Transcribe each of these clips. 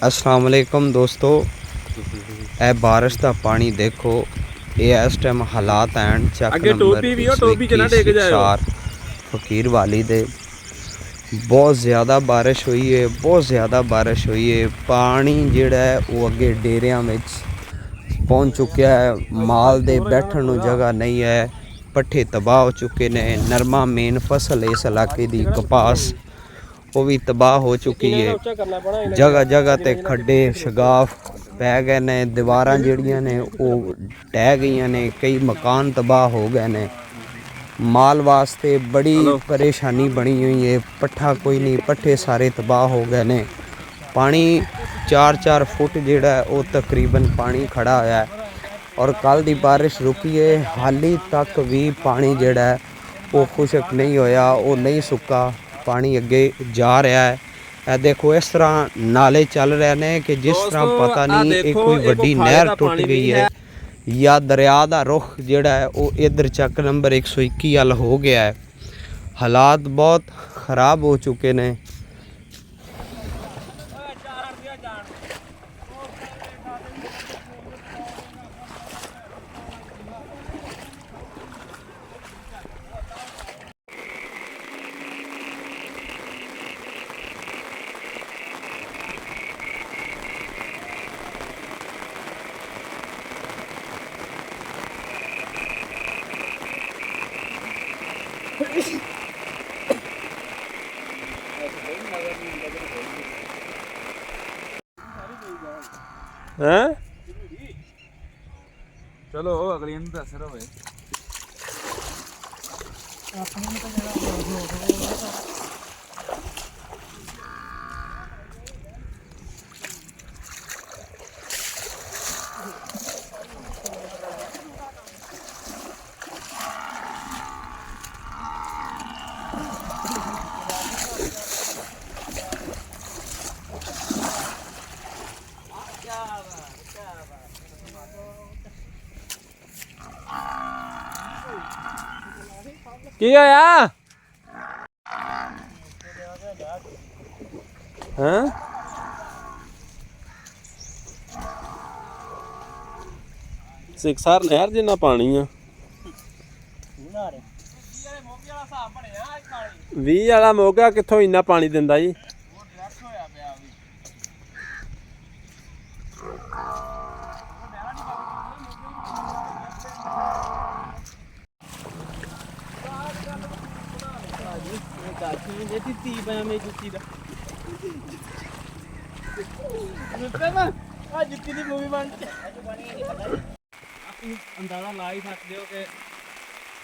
अस्सलाम वालेकुम दोस्तों, ए बारिश का पानी देखो। ये इस टाइम हालात हैं चक नंबर 121 फकीर वाली दे। बहुत ज़्यादा बारिश हुई है, बहुत ज़्यादा बारिश हुई है। पानी जिहड़ा है वो अगे डेरियां में पहुँच चुका है। माल दे बैठण नूं जगह नहीं है। पट्ठे तबाह हो चुके ने। नरमा मेन फसल इस इलाके दी कपास वो भी तबाह हो चुकी है। जगह जगह ते खड्डे शगाफ पै गए ने। दीवारां जिहड़ियां ने वो ढह गई ने। कई मकान तबाह हो गए ने। माल वास्ते बड़ी परेशानी बनी हुई है। पट्ठा कोई नहीं, पट्ठे सारे तबाह हो गए ने। पानी 4-4 फुट जिहड़ा है वो तकरीबन पानी खड़ा होया है और कल दी बारिश रुकी है। हाली तक भी पानी जिहड़ा है वो खुशक नहीं होया, वो नहीं सुक्का। पानी अगे जा रहा है। ए देखो इस तरह नाले चल रहे ने कि जिस तरह पता नहीं एक कोई वड्डी नहर टुट गई है या दरिया का रुख जिहड़ा है वो इधर चक नंबर 121 वाल हो गया है। हालात बहुत ख़राब हो चुके ने। हैं चलो अगली दस रहे की होया हैं सिक्सर नहर जिन्ना पानी आ 20 वाला मोगा कित्थों इन्ना पानी दिंदा जी। अंदाजा ला ही सकते हो कि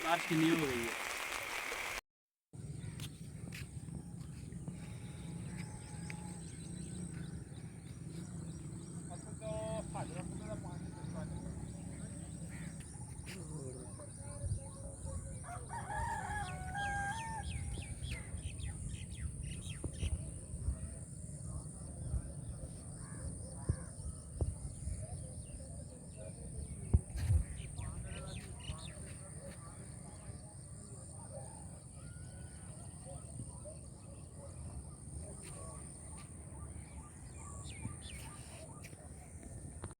बारिश कितनी हो गई है।